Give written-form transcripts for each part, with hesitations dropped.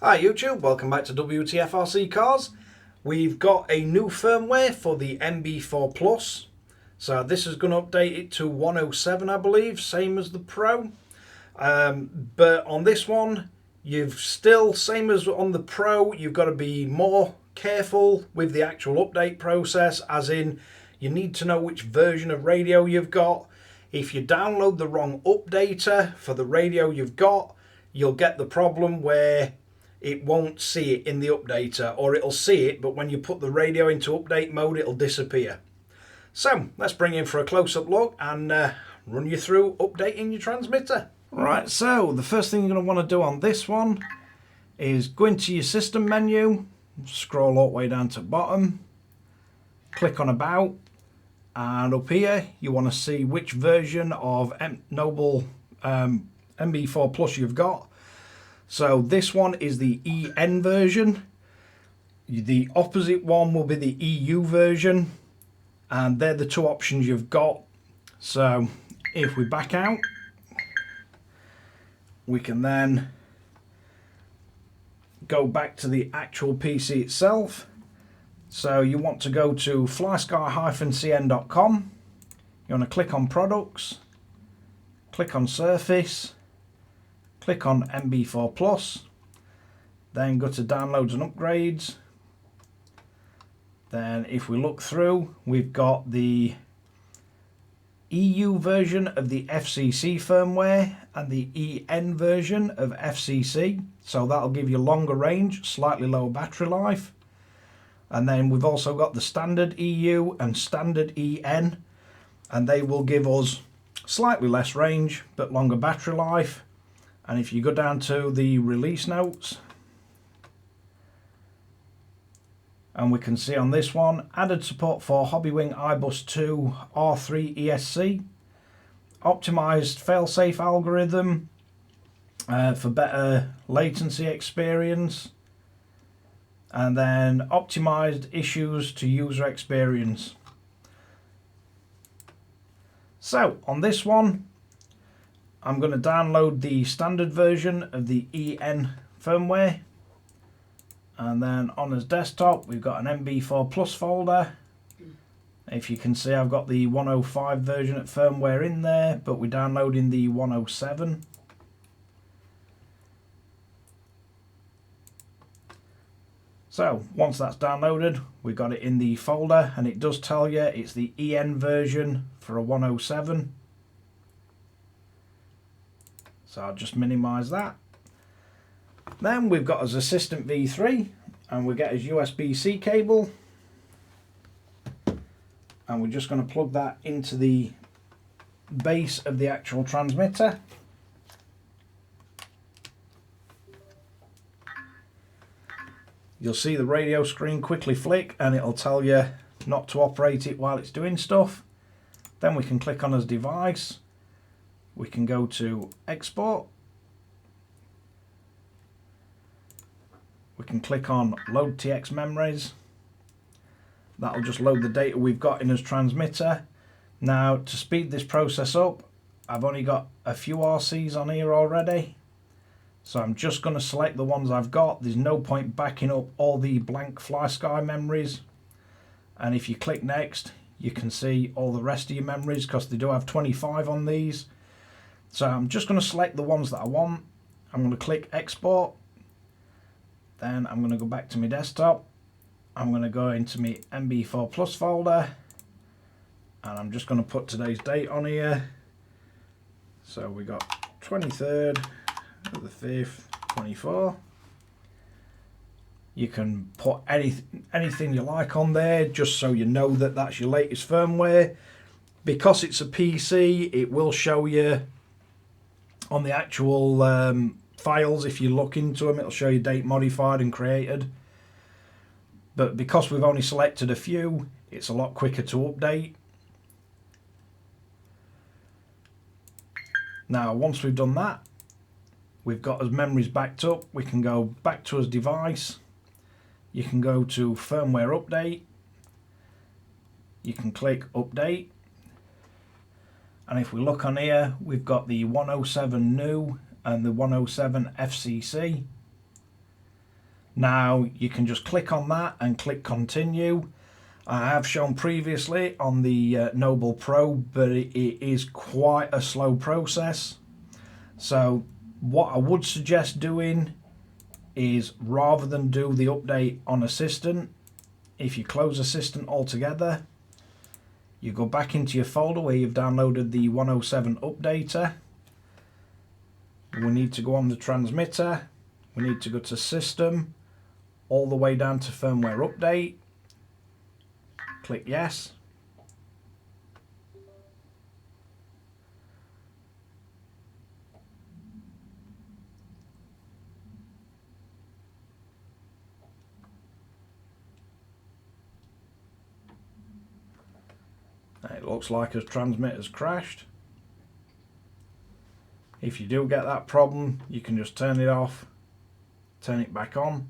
Hi YouTube, welcome back to Wtf Rc Cars. We've got a new firmware for the NB4 Plus. So this is going to update it to 1.0.7 I believe, same as the Pro. But on this one, you've still, same as on the Pro, you've got to be more careful with the actual update process, as in you need to know which version of radio you've got. If you download the wrong updater for the radio you've got, you'll get the problem where it won't see it in the updater, or it'll see it, but when you put the radio into update mode, it'll disappear. So let's bring in for a close-up look and run you through updating your transmitter. Right, so the first thing you're going to want to do on this one is go into your system menu, scroll all the way down to the bottom, click on About, and up here you want to see which version of Noble NB4 Plus you've got. So this one is the EN version. The opposite one will be the EU version, and they're the two options you've got. So if we back out, we can then go back to the actual PC itself. So you want to go to flysky-cn.com. You want to click on Products, click on Surface, click on NB4 Plus, then go to Downloads and Upgrades. Then if we look through, we've got the EU version of the FCC firmware and the EN version of FCC. So that'll give you longer range, slightly lower battery life. And then we've also got the standard EU and standard EN, and they will give us slightly less range but longer battery life. And if you go down to the release notes, and we can see on this one, added support for Hobbywing iBus 2 R3 ESC, optimized failsafe algorithm for better latency experience, and then optimized issues to user experience. So on this one, I'm going to download the standard version of the EN firmware, and then on his desktop we've got an NB4 Plus folder. If you can see, I've got the 1.05 version of firmware in there, but we're downloading the 1.07. So once that's downloaded, we've got it in the folder, and it does tell you it's the EN version for a 1.07. So I'll just minimize that. Then we've got his Assistant V3, and we get his USB-C cable, and we're just going to plug that into the base of the actual transmitter. You'll see the radio screen quickly flick, and it'll tell you not to operate it while it's doing stuff. Then we can click on his device. We can go to Export. We can click on Load TX Memories. That'll just load the data we've got in his transmitter. Now, to speed this process up, I've only got a few RCs on here already. So I'm just going to select the ones I've got. There's no point backing up all the blank Flysky memories. And if you click Next, you can see all the rest of your memories, because they do have 25 on these. So I'm just going to select the ones that I want. I'm going to click Export. Then I'm going to go back to my desktop. I'm going to go into my NB4 Plus folder, and I'm just going to put today's date on here. So we got 23rd of the 5th, 24. You can put anything you like on there, just so you know that that's your latest firmware. Because it's a PC, it will show you on the actual files. If you look into them, it'll show you date modified and created. But because we've only selected a few, it's a lot quicker to update. Now, once we've done that, we've got his memories backed up. We can go back to his device. You can go to Firmware Update. You can click Update. And if we look on here, we've got the 1.07 new and the 1.07 FCC. Now you can just click on that and click continue. I have shown previously on the Noble Pro, but it is quite a slow process. So what I would suggest doing is, rather than do the update on Assistant, if you close Assistant altogether, you go back into your folder where you've downloaded the 107 updater. We need to go on the transmitter, we need to go to System, all the way down to Firmware Update. Click yes. It looks like his transmitter's crashed. If you do get that problem, you can just turn it off, turn it back on.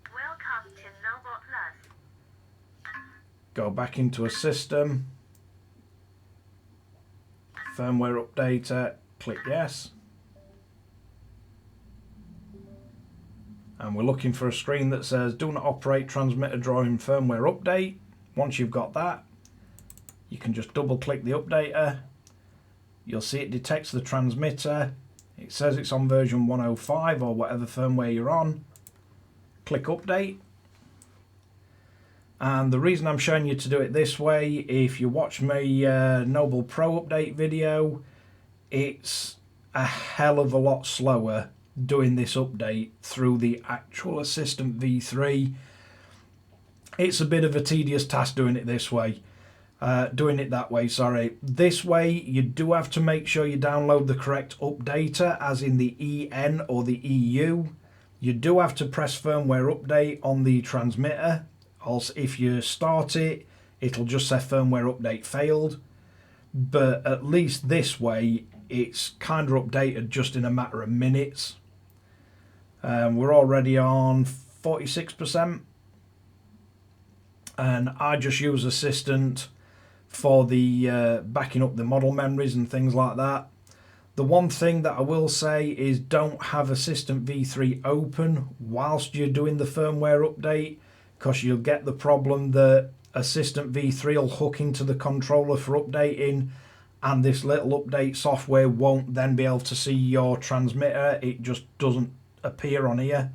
Welcome to Noble Plus. Go back into a System, Firmware Updater, click yes. And we're looking for a screen that says do not operate transmitter drawing firmware update. Once you've got that, you can just double click the updater. You'll see it detects the transmitter. It says it's on version 105 or whatever firmware you're on. Click update. And the reason I'm showing you to do it this way, if you watch my Noble Pro update video, it's a hell of a lot slower doing this update through the actual Assistant V3. It's a bit of a tedious task doing it this way. Doing it that way, sorry. This way, you do have to make sure you download the correct updater, as in the EN or the EU. You do have to press firmware update on the transmitter. Also, if you start it, it'll just say firmware update failed. But at least this way, it's kind of updated just in a matter of minutes. We're already on 46%. And I just use Assistant for the backing up the model memories and things like that. The one thing that I will say is don't have Assistant V3 open whilst you're doing the firmware update, because you'll get the problem that Assistant V3 will hook into the controller for updating, and this little update software won't then be able to see your transmitter. It just doesn't appear on here.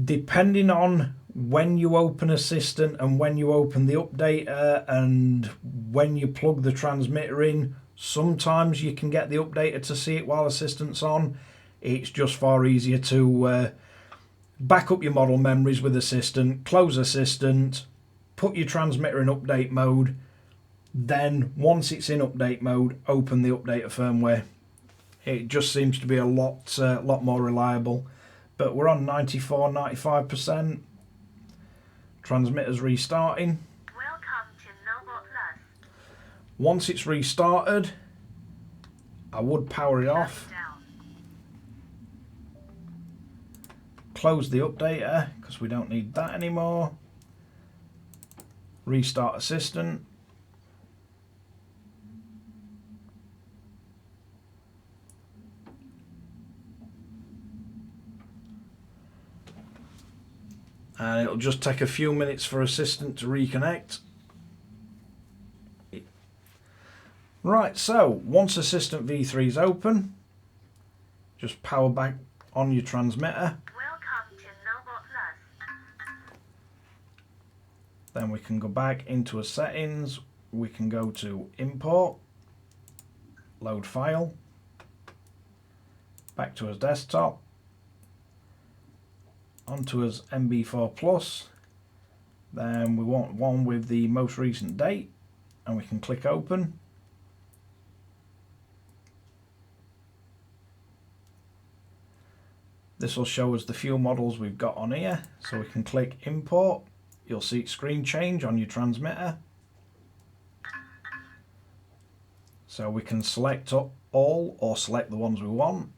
Depending on when you open Assistant and when you open the updater and when you plug the transmitter in, sometimes you can get the updater to see it while Assistant's on. It's just far easier to back up your model memories with Assistant, close Assistant, put your transmitter in update mode, then once it's in update mode, open the updater firmware. It just seems to be a lot more reliable. But we're on 94–95%. Transmitter's restarting. Welcome to Noble Plus. Once it's restarted, I would power it off. Close the updater because we don't need that anymore. Restart Assistant. And it'll just take a few minutes for Assistant to reconnect. Right, so once Assistant V3 is open, just power back on your transmitter. Welcome to Noble Plus. Then we can go back into a settings. We can go to import, load file, back to his desktop, onto his NB4 Plus. Then we want one with the most recent date, and we can click open. This will show us the few models we've got on here, so we can click import. You'll see screen change on your transmitter. So we can select all or select the ones we want.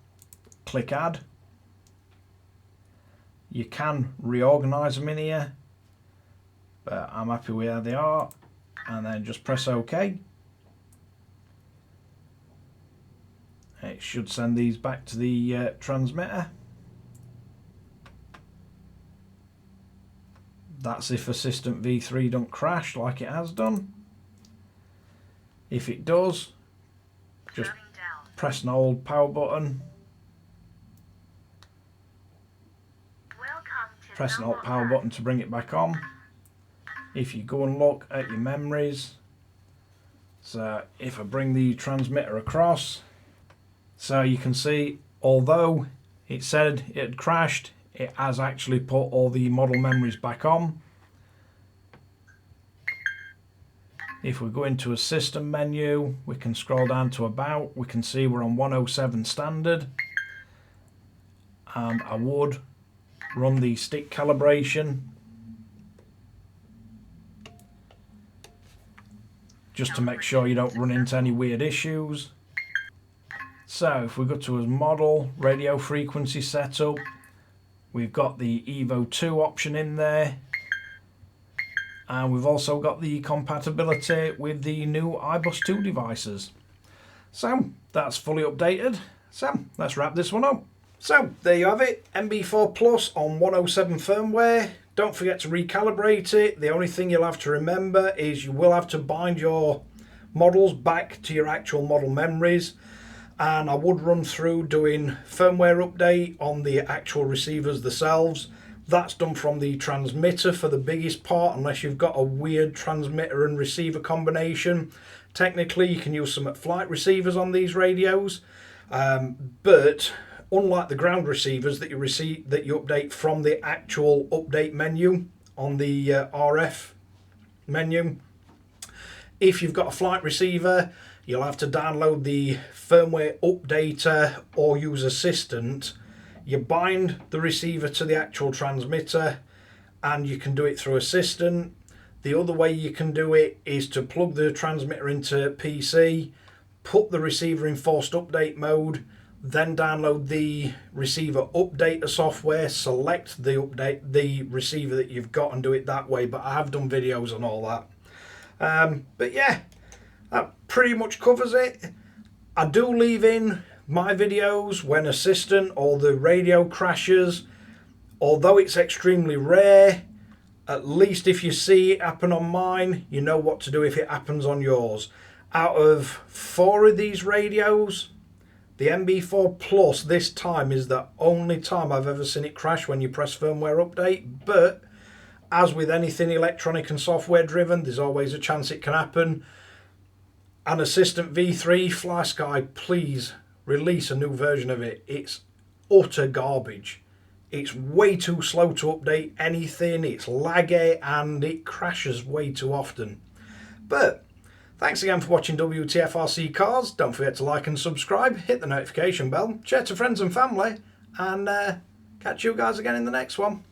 Click add. You can reorganize them in here, but I'm happy with how they are, and then just press OK. It should send these back to the transmitter. That's if Assistant V3 don't crash like it has done. If it does, just press and hold power button. Press and hold power button to bring it back on. If you go and look at your memories, so if I bring the transmitter across, so you can see, although it said it had crashed, it has actually put all the model memories back on. If we go into a system menu, we can scroll down to about, we can see we're on 107 standard, and I would run the stick calibration just to make sure you don't run into any weird issues. So if we go to a model radio frequency setup, we've got the Evo 2 option in there, and we've also got the compatibility with the new iBus 2 devices. So that's fully updated. So let's wrap this one up. So there you have it, NB4 Plus on 107 firmware. Don't forget to recalibrate it. The only thing you'll have to remember is you will have to bind your models back to your actual model memories, and I would run through doing firmware update on the actual receivers themselves. That's done from the transmitter for the biggest part, unless you've got a weird transmitter and receiver combination. Technically you can use some flight receivers on these radios, but unlike the ground receivers that you update from the actual update menu on the RF menu, if you've got a flight receiver, you'll have to download the firmware updater or use Assistant. You bind the receiver to the actual transmitter, and you can do it through Assistant. The other way you can do it is to plug the transmitter into PC, put the receiver in forced update mode, then download the receiver updater software, select the receiver that you've got, and do it that way. But I have done videos on all that. But yeah, that pretty much covers it. I do leave in my videos when Assistant or the radio crashes. Although it's extremely rare, at least if you see it happen on mine, you know what to do if it happens on yours. Out of 4 of these radios, the NB4 Plus this time is the only time I've ever seen it crash when you press firmware update. But as with anything electronic and software driven, there's always a chance it can happen. And Assistant V3, Flysky, please release a new version of it. It's utter garbage. It's way too slow to update anything, it's laggy, and it crashes way too often. But thanks again for watching Wtf Rc Cars. Don't forget to like and subscribe, hit the notification bell, share to friends and family, and catch you guys again in the next one.